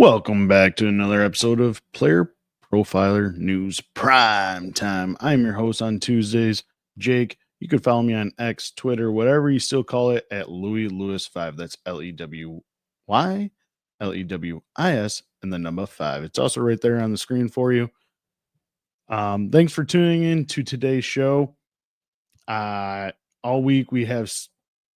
Welcome back to another episode of Player Profiler News Prime Time. I'm your host on Tuesdays, Jake. You can follow me on X, Twitter, whatever you still call it, at Louis Lewis 5. That's Lewys, Lewis, and the number 5. It's also right there on the screen for you. Thanks for tuning in to today's show. All week we have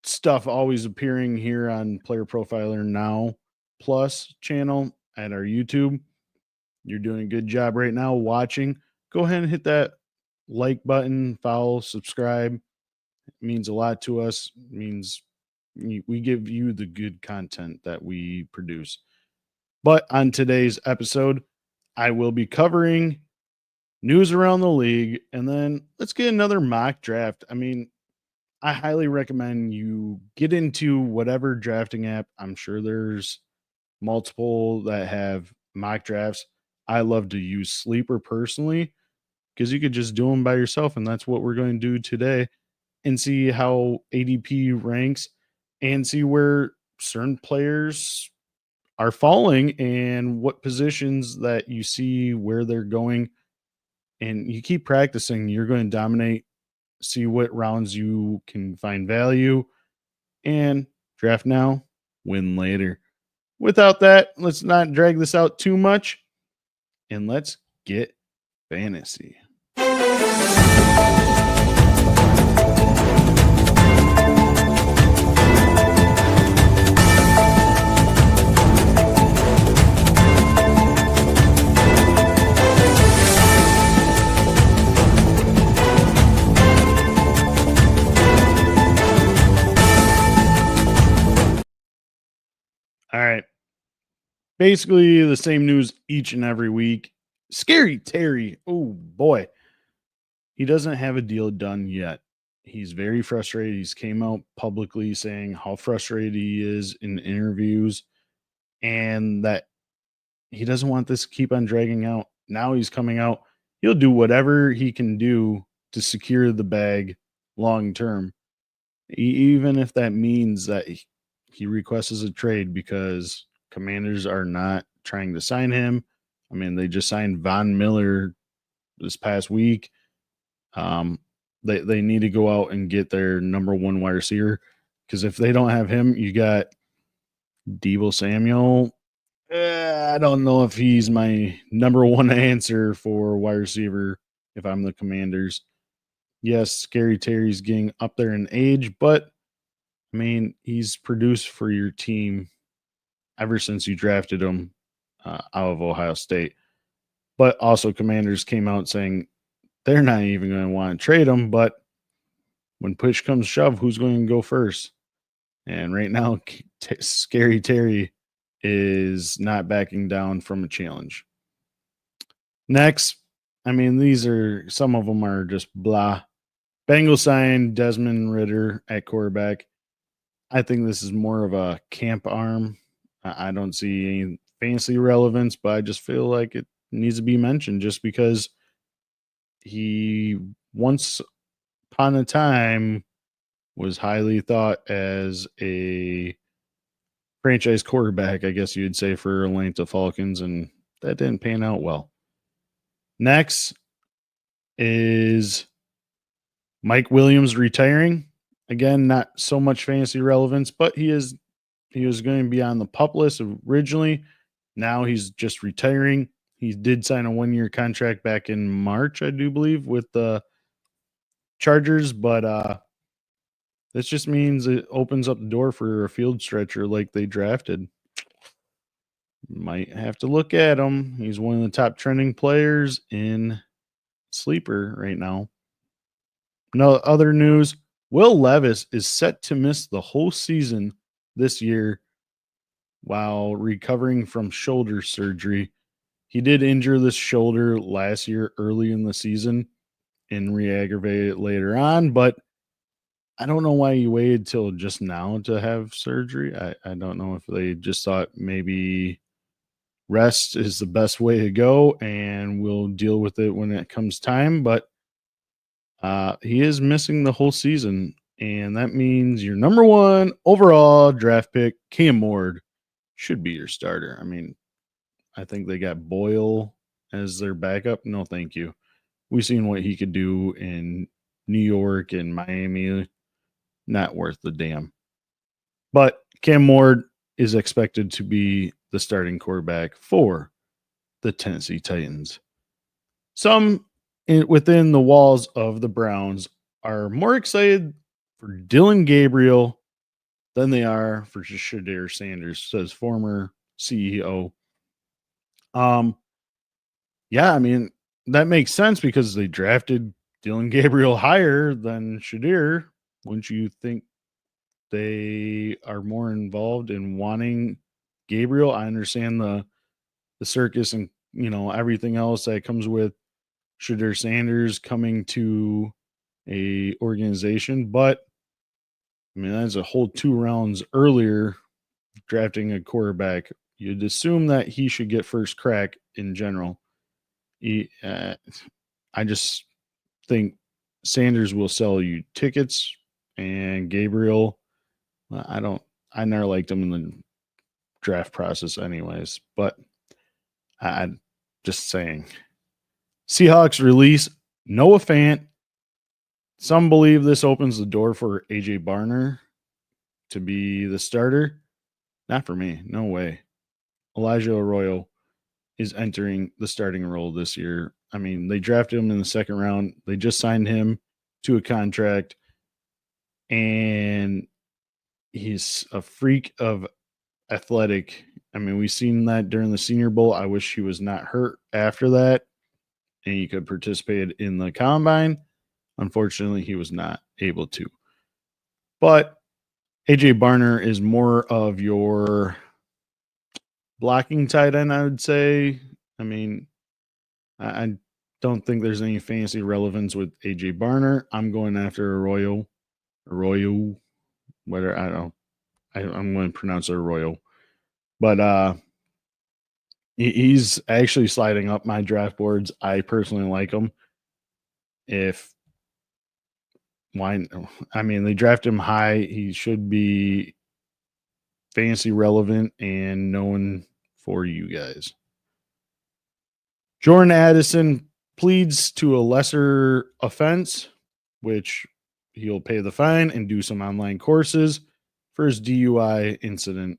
stuff always appearing here on Player Profiler Now Plus channel at our YouTube. You're doing a good job right now watching. Go ahead and hit that like button, follow, subscribe. It means a lot to us. It means we give you the good content that we produce. But on today's episode, I will be covering news around the league, and then let's get another mock draft. I highly recommend you get into whatever drafting app. I'm sure there's multiple that have mock drafts. I love to use Sleeper personally because you could just do them by yourself, and that's what we're going to do today, and see how ADP ranks and see where certain players are falling and what positions that you see where they're going. And you keep practicing, you're going to dominate. See what rounds you can find value, and draft now, win later. Without that, let's not drag this out too much, and let's get fantasy. All right. Basically the same news each and every week. Scary Terry. Oh, boy. He doesn't have a deal done yet. He's very frustrated. He's came out publicly saying how frustrated he is in interviews and that he doesn't want this to keep on dragging out. Now he's coming out. He'll do whatever he can do to secure the bag long term, even if that means that he requests a trade because Commanders are not trying to sign him. They just signed Von Miller this past week. They need to go out and get their number one wide receiver, because if they don't have him, you got Deebo Samuel. I don't know if he's my number one answer for wide receiver if I'm the Commanders. Yes, Scary Terry's getting up there in age, but he's produced for your team ever since you drafted him out of Ohio State. But also Commanders came out saying they're not even going to want to trade him, but when push comes shove, who's going to go first? And right now, Scary Terry is not backing down from a challenge. Next, these are, some of them are just blah. Bengals signed Desmond Ridder at quarterback. I think this is more of a camp arm. I don't see any fantasy relevance, but I just feel like it needs to be mentioned just because he once upon a time was highly thought as a franchise quarterback, I guess you'd say, for Atlanta Falcons, and that didn't pan out well. Next is Mike Williams retiring. Again, not so much fantasy relevance, but he was going to be on the PUP list originally. Now he's just retiring. He did sign a 1-year contract back in March, I do believe, with the Chargers, but this just means it opens up the door for a field stretcher like they drafted. Might have to look at him. He's one of the top trending players in Sleeper right now. No other news. Will Levis is set to miss the whole season this year while recovering from shoulder surgery. He did injure this shoulder last year early in the season and re-aggravate it later on, but I don't know why he waited till just now to have surgery. I don't know if they just thought maybe rest is the best way to go and we'll deal with it when it comes time, but he is missing the whole season, and that means your number one overall draft pick, Cam Ward, should be your starter. I think they got Boyle as their backup. No, thank you. We've seen what he could do in New York and Miami. Not worth the damn. But Cam Ward is expected to be the starting quarterback for the Tennessee Titans. Some within the walls of the Browns are more excited for Dillon Gabriel than they are for Shedeur Sanders, says former CEO. Yeah, I mean, that makes sense because they drafted Dillon Gabriel higher than Shedeur. Wouldn't you think they are more involved in wanting Gabriel? I understand the circus and everything else that comes with Shedeur Sanders coming to a organization, but I mean that's a whole 2 rounds earlier drafting a quarterback. You'd assume that he should get first crack in general. I just think Sanders will sell you tickets, and Gabriel, I never liked him in the draft process anyways, but I'm just saying. Seahawks release Noah Fant. Some believe this opens the door for AJ Barner to be the starter. Not for me. No way. Elijah Arroyo is entering the starting role this year. I mean, they drafted him in the second round. They just signed him to a contract, and he's a freak of athletic. I mean, we've seen that during the Senior Bowl. I wish he was not hurt after that and he could participate in the combine. Unfortunately, he was not able to. But AJ Barner is more of your blocking tight end, I would say. I mean, I don't think there's any fancy relevance with AJ Barner. I'm going after Arroyo, whether I don't. I'm going to pronounce it Arroyo, but he's actually sliding up my draft boards. I personally like him. I mean, they draft him high. He should be fantasy relevant and known for you guys. Jordan Addison pleads to a lesser offense, which he'll pay the fine and do some online courses for his DUI incident.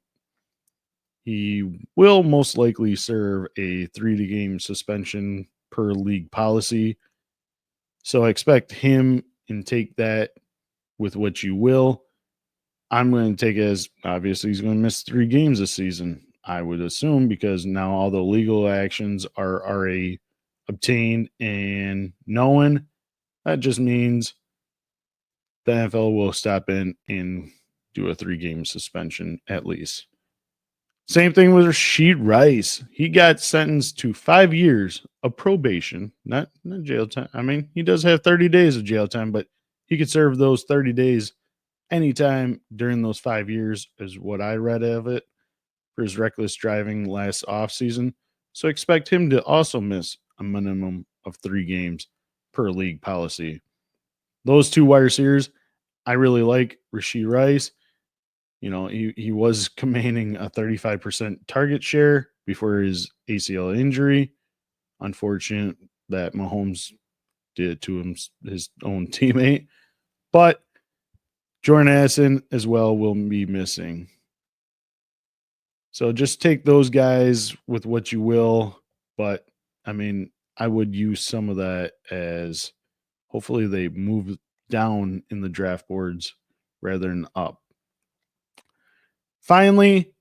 He will most likely serve a 3-game suspension per league policy. So I expect him and take that with what you will. I'm going to take it as obviously he's going to miss 3 games this season, I would assume, because now all the legal actions are already obtained and known. That just means the NFL will stop in and do a 3-game suspension at least. Same thing with Rashee Rice. He got sentenced to 5 years of probation, not jail time. I mean, he does have 30 days of jail time, but he could serve those 30 days anytime during those 5 years, is what I read of it, for his reckless driving last offseason. So expect him to also miss a minimum of 3 games per league policy. Those 2 wide receivers, I really like. Rashee Rice, he was commanding a 35% target share before his ACL injury. Unfortunate that Mahomes did it to his own teammate. But Jordan Addison as well will be missing. So just take those guys with what you will. But, I mean, I would use some of that as hopefully they move down in the draft boards rather than up. Finally,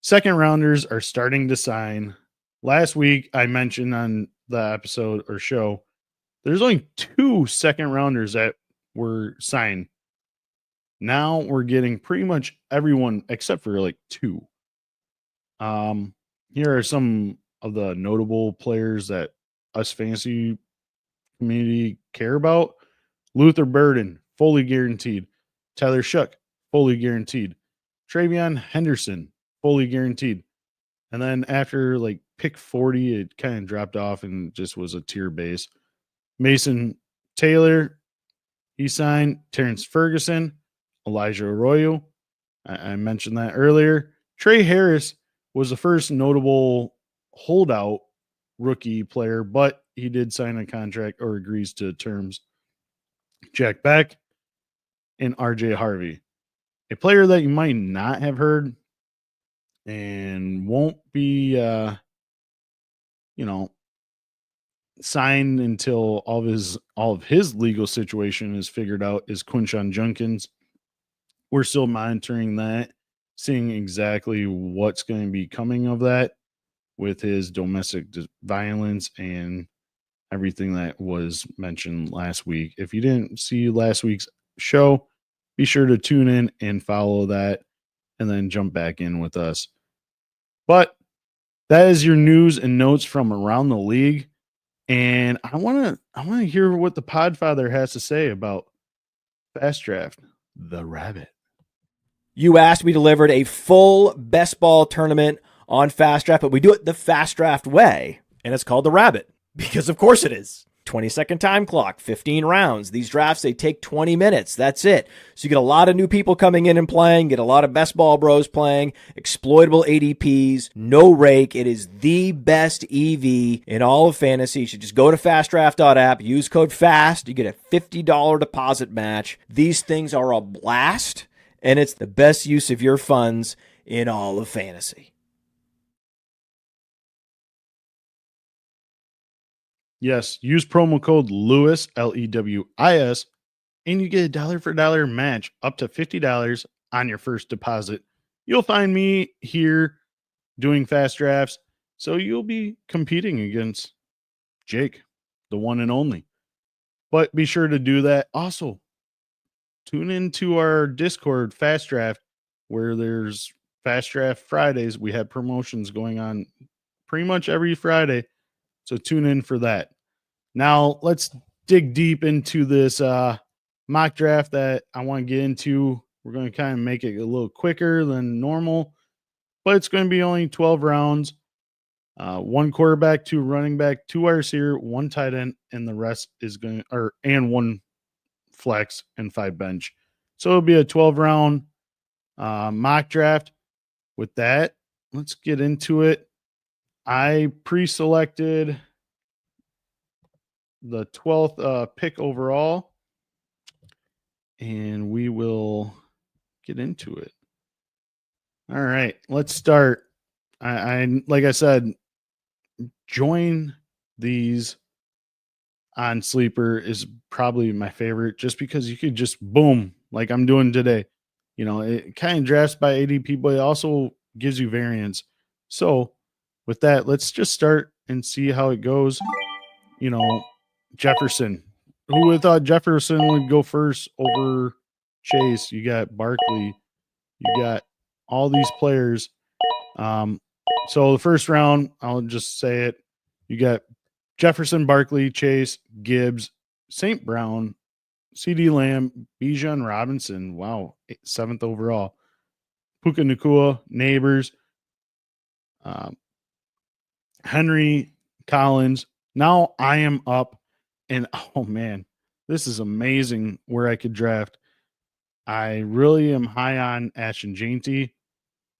second rounders are starting to sign. Last week, I mentioned on the episode or show, there's only 2 second rounders that were signed. Now we're getting pretty much everyone except for like 2. Here are some of the notable players that us fantasy community care about. Luther Burden, fully guaranteed. Tyler Shuck, fully guaranteed. TreVeyon Henderson, fully guaranteed. And then after like pick 40, it kind of dropped off and just was a tier base. Mason Taylor, he signed. Terrence Ferguson, Elijah Arroyo. I mentioned that earlier. Trey Harris was the first notable holdout rookie player, but he did sign a contract or agrees to terms. Jack Beck and RJ Harvey, a player that you might not have heard and won't be, signed until all of his legal situation is figured out, is Quinshon Judkins. We're still monitoring that, seeing exactly what's going to be coming of that with his domestic violence and everything that was mentioned last week. If you didn't see last week's show, be sure to tune in and follow that and then jump back in with us. But that is your news and notes from around the league. And I want to hear what the Podfather has to say about Fast Draft, the Rabbit. You asked, we delivered a full best ball tournament on Fast Draft, but we do it the Fast Draft way, and it's called the Rabbit, because of course it is. 20-second time clock, 15 rounds. These drafts, they take 20 minutes. That's it. So you get a lot of new people coming in and playing, get a lot of best ball bros playing, exploitable ADPs, no rake. It is the best EV in all of fantasy. You should just go to fastdraft.app, use code FAST. You get a $50 deposit match. These things are a blast, and it's the best use of your funds in all of fantasy. Yes, use promo code Lewis, LEWIS, and you get a dollar for dollar match up to $50 on your first deposit. You'll find me here doing fast drafts, so you'll be competing against Jake, the one and only. But be sure to do that. Also, tune into our Discord Fast Draft, where there's Fast Draft Fridays. We have promotions going on pretty much every Friday. So tune in for that. Now let's dig deep into this mock draft that I want to get into. We're going to kind of make it a little quicker than normal, but it's going to be only 12 rounds. One quarterback, two running back, two wide receiver, one tight end, and the rest is going to, and one flex and 5 bench. So it'll be a 12-round mock draft. With that, let's get into it. I pre-selected the 12th pick overall, and we will get into it. All right, let's start. I like I said, join these on Sleeper is probably my favorite, just because you could just boom, like I'm doing today. You know, it kind of drafts by ADP, but it also gives you variance. So with that, let's just start and see how it goes. You know, Jefferson. Who would have thought Jefferson would go first over Chase? You got Barkley. You got all these players. So the first round, I'll just say it. You got Jefferson, Barkley, Chase, Gibbs, St. Brown, CD Lamb, Bijan Robinson. Wow, 7th overall. Puka Nacua, Neighbors, Henry, Collins. Now I am up, and oh man, this is amazing where I could draft. I really am high on Ashton Jainty.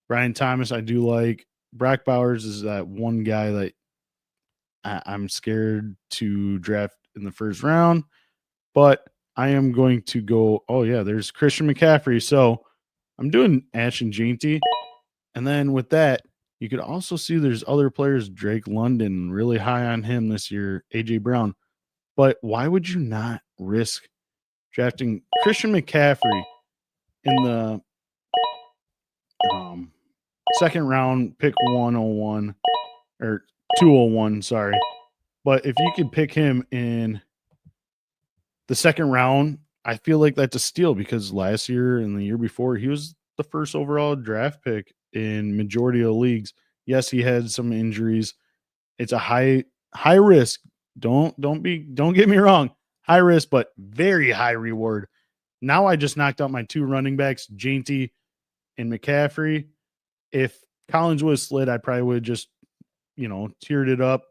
Brian Thomas, I do like. Brock Bowers is that one guy that I'm scared to draft in the first round, but I am going to go. Oh, yeah, there's Christian McCaffrey. So I'm doing Ashton Jainty. And then with that, you could also see there's other players, Drake London, really high on him this year, A.J. Brown. But why would you not risk drafting Christian McCaffrey in the second round, pick 101 or 201, sorry. But if you could pick him in the second round, I feel like that's a steal, because last year and the year before, he was the first overall draft pick in majority of leagues. Yes, he had some injuries. It's a high risk. Don't get me wrong. High risk, but very high reward. Now I just knocked out my 2 running backs, Jainty and McCaffrey. If Collins would have slid, I probably would have just, tiered it up,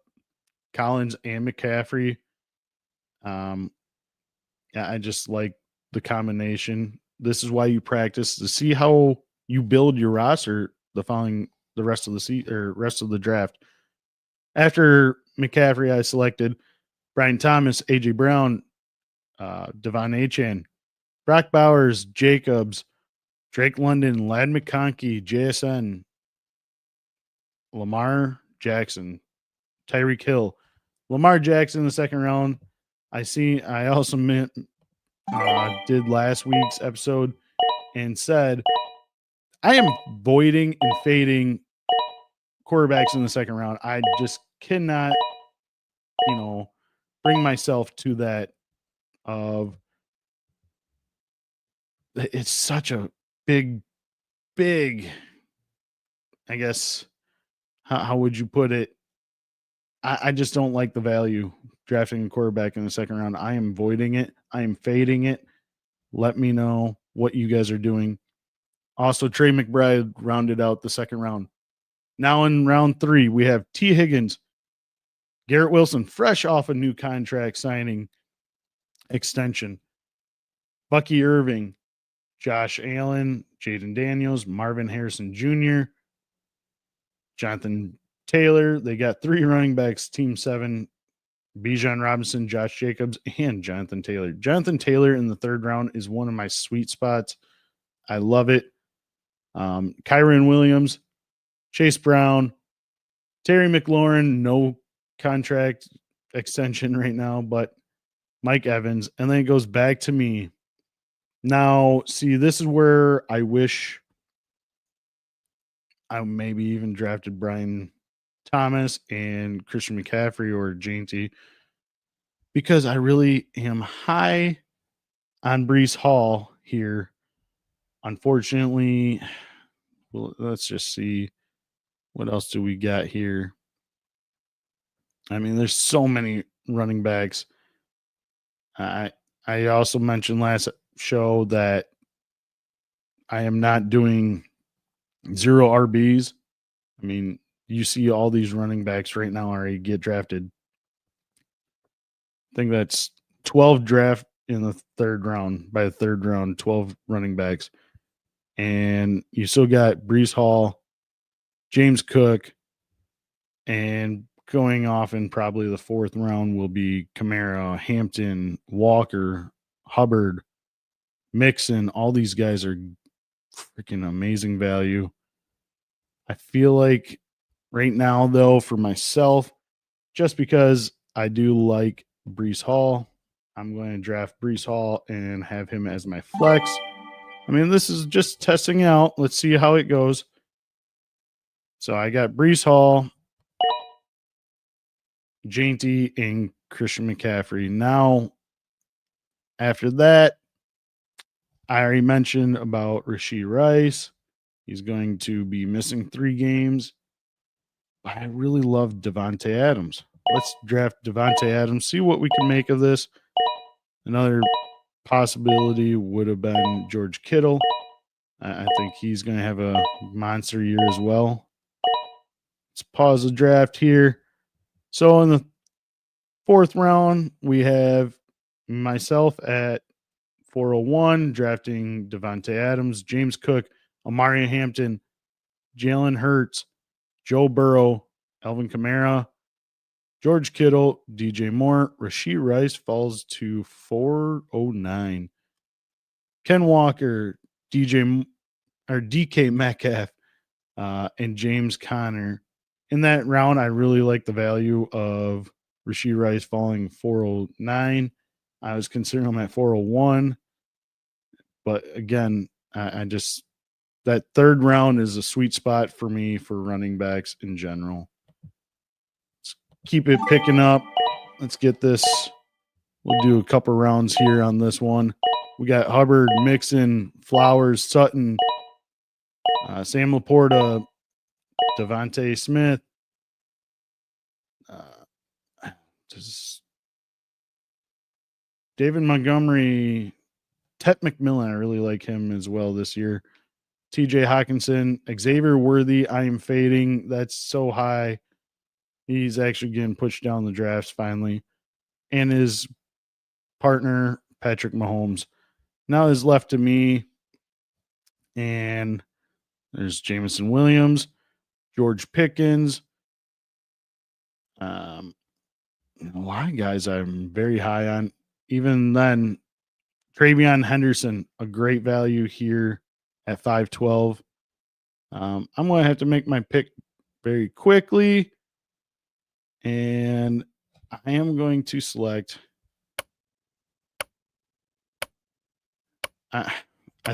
Collins and McCaffrey. Yeah, I just like the combination. This is why you practice, to see how you build your roster the rest of the draft. After McCaffrey, I selected Brian Thomas, A.J. Brown, Devon Achane, Brock Bowers, Jacobs, Drake London, Ladd McConkey, JSN, Lamar Jackson, Tyreek Hill. Lamar Jackson in the second round. I also did last week's episode and said I am voiding and fading quarterbacks in the second round. I just cannot, bring myself to that of it's such a big, I guess, how would you put it? I just don't like the value drafting a quarterback in the second round. I am voiding it. I am fading it. Let me know what you guys are doing. Also, Trey McBride rounded out the second round. Now in round 3, we have T. Higgins, Garrett Wilson, fresh off a new contract signing extension, Bucky Irving, Josh Allen, Jaden Daniels, Marvin Harrison Jr., Jonathan Taylor. They got 3 running backs, Team 7, Bijan Robinson, Josh Jacobs, and Jonathan Taylor. Jonathan Taylor in the third round is one of my sweet spots. I love it. Kyron Williams, Chase Brown, Terry McLaurin, no contract extension right now, but Mike Evans. And then it goes back to me. Now, see, this is where I wish I maybe even drafted Brian Thomas and Christian McCaffrey or Jainty, because I really am high on Breece Hall here. Unfortunately, well, let's just see what else do we got here. I mean, there's so many running backs. I also mentioned last show that I am not doing 0 RBs. I mean, you see all these running backs right now already get drafted. I think that's 12 draft in the third round. By the third round, 12 running backs. And you still got Breece Hall, James Cook, and going off in probably the fourth round will be Kamara, Hampton, Walker, Hubbard, Mixon. All these guys are freaking amazing value. I feel like right now, though, for myself, just because I do like Breece Hall, I'm going to draft Breece Hall and have him as my flex. I mean, this is just testing out. Let's see how it goes. So I got Breece Hall, Jainty, and Christian McCaffrey. Now, after that, I already mentioned about Rashee Rice. He's going to be missing 3 games. But I really love Devontae Adams. Let's draft Devontae Adams, see what we can make of this. Another possibility would have been George Kittle. I think he's going to have a monster year as well. Let's pause the draft here. So in the fourth round, we have myself at 401, drafting Devontae Adams, James Cook, Amari Hampton, Jalen Hurts, Joe Burrow, Alvin Kamara, George Kittle, DJ Moore. Rashee Rice falls to 409. Ken Walker, DK Metcalf, and James Conner. In that round, I really like the value of Rashee Rice falling 409. I was considering him at 401. But again, I just, that third round is a sweet spot for me for running backs in general. Let's keep it picking up. Let's get this. We'll do a couple rounds here on this one. We got Hubbard, Mixon, Flowers, Sutton, Sam Laporta, Devontae Smith, David Montgomery, Tet McMillan. I really like him as well this year. TJ Hawkinson, Xavier Worthy. I am fading. That's so high. He's actually getting pushed down the drafts finally. And his partner, Patrick Mahomes. Now is left to me. And there's Jameson Williams, George Pickens, A lot of guys I'm very high on. Even then, TreVeyon Henderson, a great value here at 512. I'm going to have to make my pick very quickly. And I am going to select. I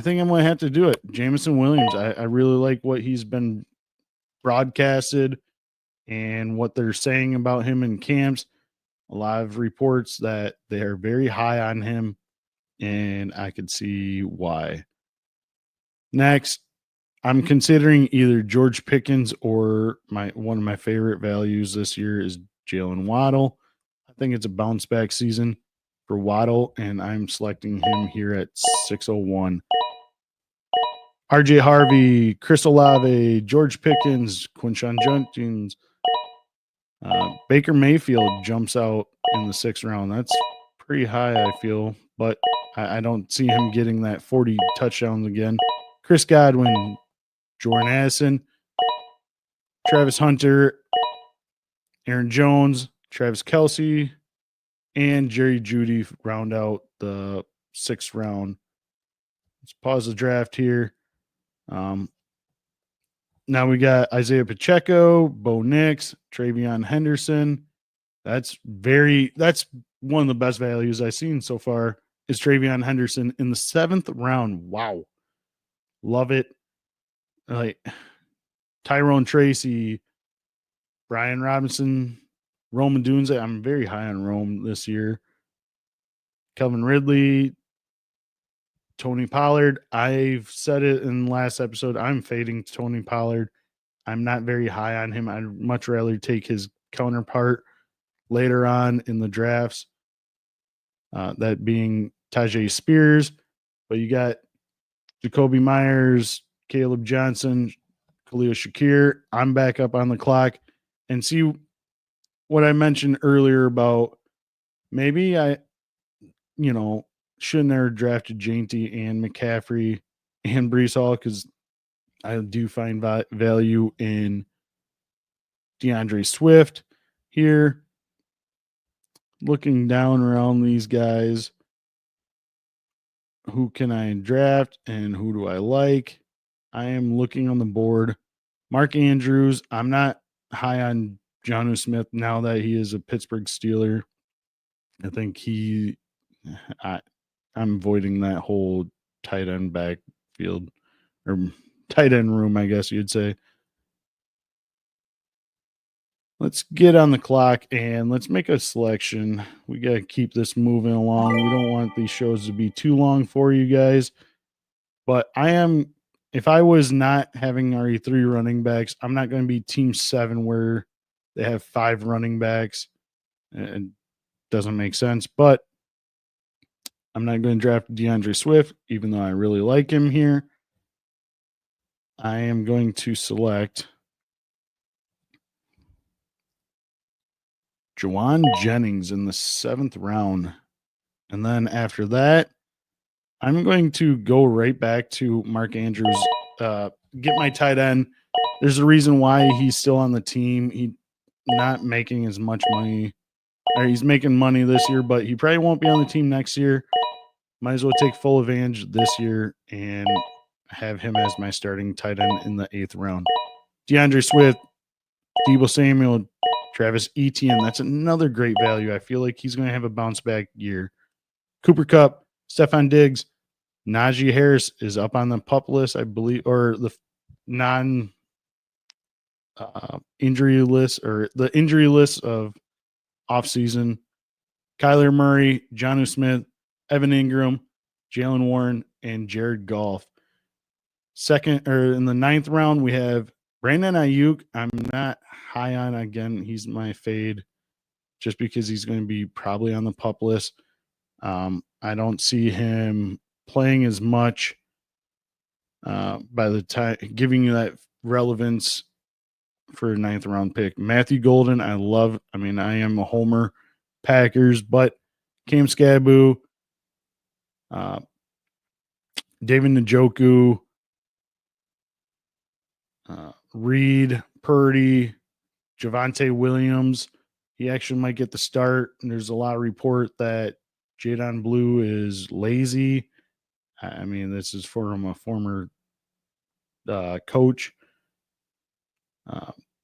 think I'm going to have to do it. Jameson Williams. I really like what he's been broadcasted and what they're saying about him in camps. A lot of reports that they are very high on him, and I could see why. Next, I'm considering either George Pickens or one of my favorite values this year is Jalen Waddle. I think it's a bounce back season for Waddle, and I'm selecting him here at 601. RJ Harvey, Chris Olave, George Pickens, Quinshon Judkins, Baker Mayfield jumps out in the 6th round. That's pretty high, I feel, but I don't see him getting that 40 touchdowns again. Chris Godwin, Jordan Addison, Travis Hunter, Aaron Jones, Travis Kelce, and Jerry Jeudy round out the 6th round. Let's pause the draft here. Now we got Isaiah Pacheco, Bo Nix, TreVeyon Henderson. That's one of the best values I've seen so far is TreVeyon Henderson in the 7th round. Wow. Love it. Like Tyrone Tracy, Brian Robinson, Rome Odunze. I'm very high on Rome this year. Calvin Ridley, Tony Pollard. I've said it in the last episode. I'm fading Tony Pollard. I'm not very high on him. I'd much rather take his counterpart later on in the drafts, that being Tajay Spears. But you got Jacoby Myers, Caleb Johnson, Khalil Shakir. I'm back up on the clock. And see what I mentioned earlier about maybe shouldn't have drafted Jainty and McCaffrey and Breece Hall because I do find value in DeAndre Swift here. Looking down around these guys, who can I draft and who do I like? I am looking on the board. Mark Andrews. I'm not high on Jonnu Smith now that he is a Pittsburgh Steeler. I think I'm avoiding that whole tight end backfield or tight end room, I guess you'd say. Let's get on the clock and let's make a selection. We got to keep this moving along. We don't want these shows to be too long for you guys. But if I was not having RE3 running backs, I'm not going to be team 7 where they have 5 running backs. It doesn't make sense. But I'm not going to draft DeAndre Swift, even though I really like him here. I am going to select Jawan Jennings in the 7th round. And then after that, I'm going to go right back to Mark Andrews, get my tight end. There's a reason why he's still on the team. He's not making as much money. Or he's making money this year, but he probably won't be on the team next year. Might as well take full advantage this year and have him as my starting tight end in the 8th round. DeAndre Swift, Deebo Samuel, Travis Etienne. That's another great value. I feel like he's going to have a bounce back year. Cooper Kupp, Stephon Diggs, Najee Harris is up on the PUP list, I believe, or the injury list or the injury list of offseason. Kyler Murray, Jonnu Smith, Evan Ingram, Jalen Warren, and Jared Goff. In the 9th round, we have Brandon Ayuk. I'm not high on. Again, he's my fade just because he's going to be probably on the PUP list. I don't see him playing as much by the time giving you that relevance for a 9th round pick. Matthew Golden, I am a homer Packers, but Cam Skabu, David Njoku, Reed, Purdy, Javonte Williams, he actually might get the start. And there's a lot of report that Jadon Blue is lazy. I mean, this is from a former coach.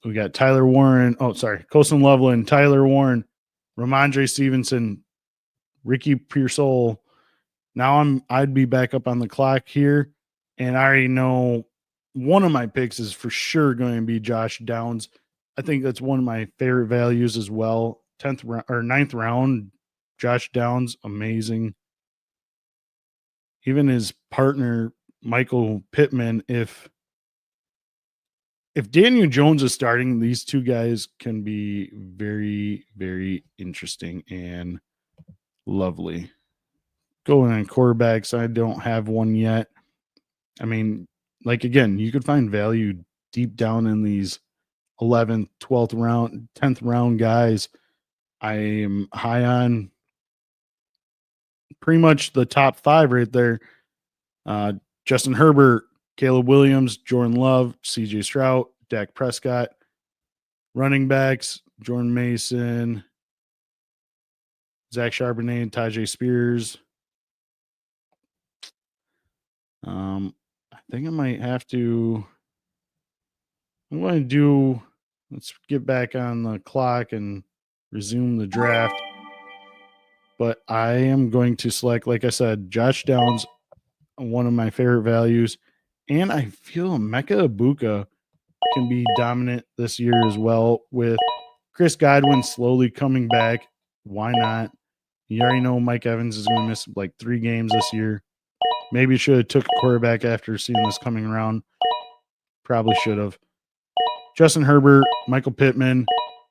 We got Tyler Warren. Oh, sorry. Colson Loveland, Tyler Warren, Ramondre Stevenson, Ricky Pearsall. Now I'd be back up on the clock here. And I already know one of my picks is for sure going to be Josh Downs. I think that's one of my favorite values as well. 10th round or 9th round, Josh Downs, amazing. Even his partner, Michael Pittman, if Daniel Jones is starting, these two guys can be very, very interesting and lovely. Going on quarterbacks, I don't have one yet. I mean, like, again, you could find value deep down in these 11th, 12th round, 10th round guys. I am high on pretty much the top 5 right there. Justin Herbert, Caleb Williams, Jordan Love, CJ Stroud, Dak Prescott. Running backs, Jordan Mason, Zach Charbonnet, Tajay Spears. I think I might have to. I'm going to do. Let's get back on the clock and resume the draft. But I am going to select, like I said, Josh Downs, one of my favorite values. And I feel Mecca Ibuka can be dominant this year as well, with Chris Godwin slowly coming back. Why not? You already know Mike Evans is going to miss like 3 games this year. Maybe should have took a quarterback after seeing this coming around. Probably should have. Justin Herbert, Michael Pittman,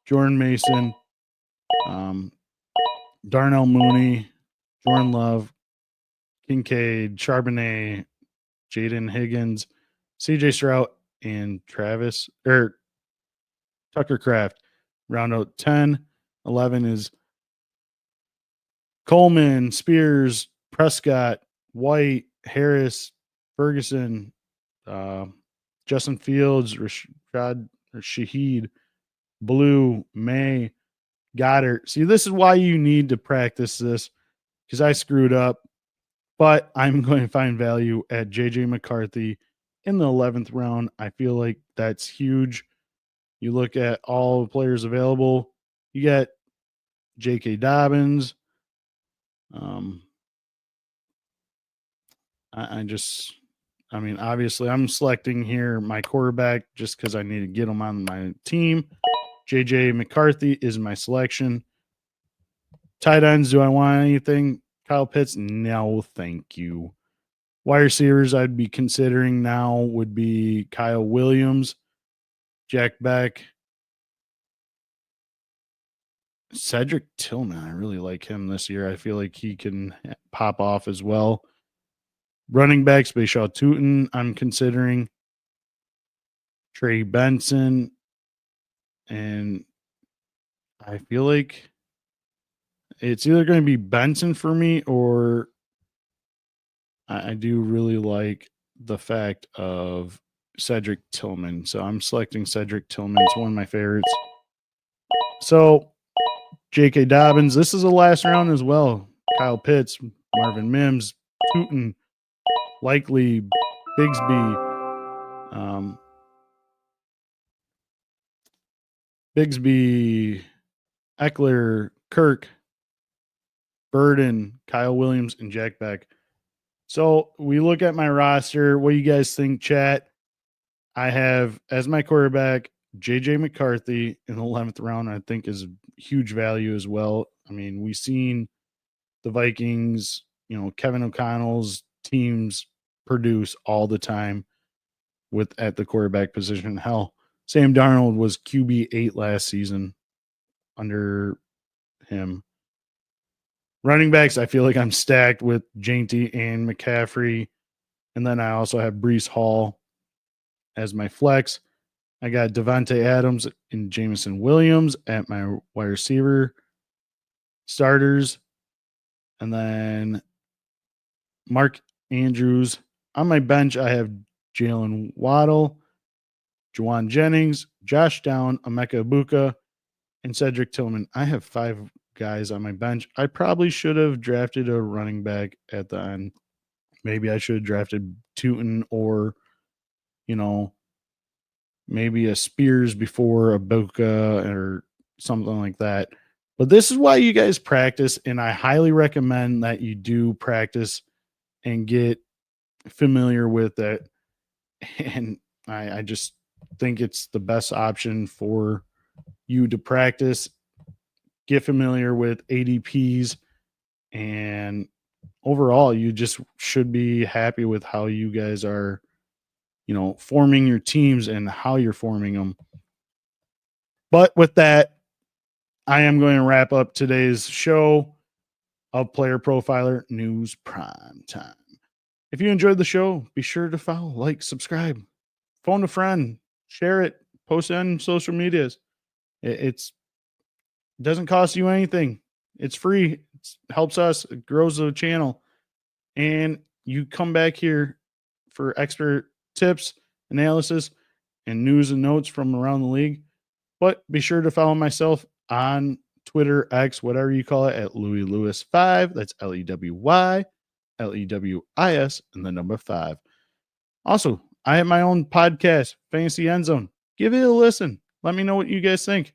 Jordan Mason, Darnell Mooney, Jordan Love, Kincaid, Charbonnet, Jaden Higgins, CJ Stroud, and Tucker Kraft. Round out 10. 11 is Coleman, Spears, Prescott, White, Harris, Ferguson, Justin Fields, Shaheed, Blue, May, Goddard. See, this is why you need to practice this, because I screwed up. But I'm going to find value at J.J. McCarthy in the 11th round. I feel like that's huge. You look at all the players available. You got J.K. Dobbins. Obviously, I'm selecting here my quarterback just because I need to get him on my team. J.J. McCarthy is my selection. Tight ends, do I want anything? Kyle Pitts? No, thank you. Wide receivers I'd be considering now would be Kyle Williams, Jack Beck, Cedric Tillman. I really like him this year. I feel like he can pop off as well. Running backs, Bashaw Tootin, I'm considering. Trey Benson. And I feel like it's either going to be Benson for me, or I do really like the fact of Cedric Tillman. So I'm selecting Cedric Tillman. It's one of my favorites. So J.K. Dobbins, this is a last round as well. Kyle Pitts, Marvin Mims, Tootin, Likely, Bigsby, Eckler, Kirk, Burden, Kyle Williams, and Jack Beck. So we look at my roster. What do you guys think, chat? I have as my quarterback J.J. McCarthy in the 11th round. I think is huge value as well. I mean, we've seen the Vikings, Kevin O'Connell's teams produce all the time at the quarterback position. Hell, Sam Darnold was QB8 last season under him. Running backs, I feel like I'm stacked with Jainty and McCaffrey. And then I also have Breece Hall as my flex. I got Devontae Adams and Jameson Williams at my wide receiver starters. And then Mark Andrews. On my bench, I have Jalen Waddle, Juwan Jennings, Josh Down, Emeka Ibuka, and Cedric Tillman. I have 5 guys on my bench. I probably should have drafted a running back at the end. Maybe I should have drafted Tootin or, maybe a Spears before a Boca or something like that. But this is why you guys practice, and I highly recommend that you do practice and get familiar with it. And I just think it's the best option for you to practice, get familiar with ADPs, and overall, you just should be happy with how you guys are, forming your teams and how you're forming them. But with that, I am going to wrap up today's show of Player Profiler News Prime Time. If you enjoyed the show, be sure to follow, like, subscribe, phone a friend, share it, post it on social medias. It doesn't cost you anything. It's free. It helps us. It grows the channel. And you come back here for extra tips, analysis, and news and notes from around the league. But be sure to follow myself on Twitter, X, whatever you call it, at Louis Lewis 5. That's LEWY, LEWIS, and the number 5. Also, I have my own podcast, Fantasy Endzone. Give it a listen. Let me know what you guys think.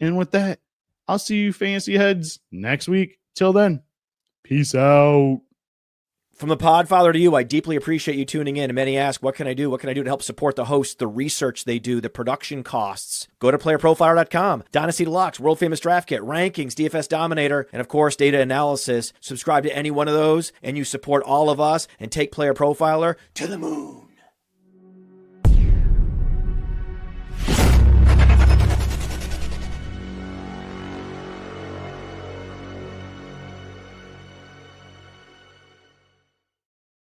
And with that, I'll see you fantasy heads next week. Till then, peace out. From the Podfather to you, I deeply appreciate you tuning in. And many ask, what can I do? What can I do to help support the hosts, the research they do, the production costs? Go to PlayerProfiler.com, Dynasty Deluxe, World Famous Draft Kit, Rankings, DFS Dominator, and of course, Data Analysis. Subscribe to any one of those, and you support all of us and take Player Profiler to the moon.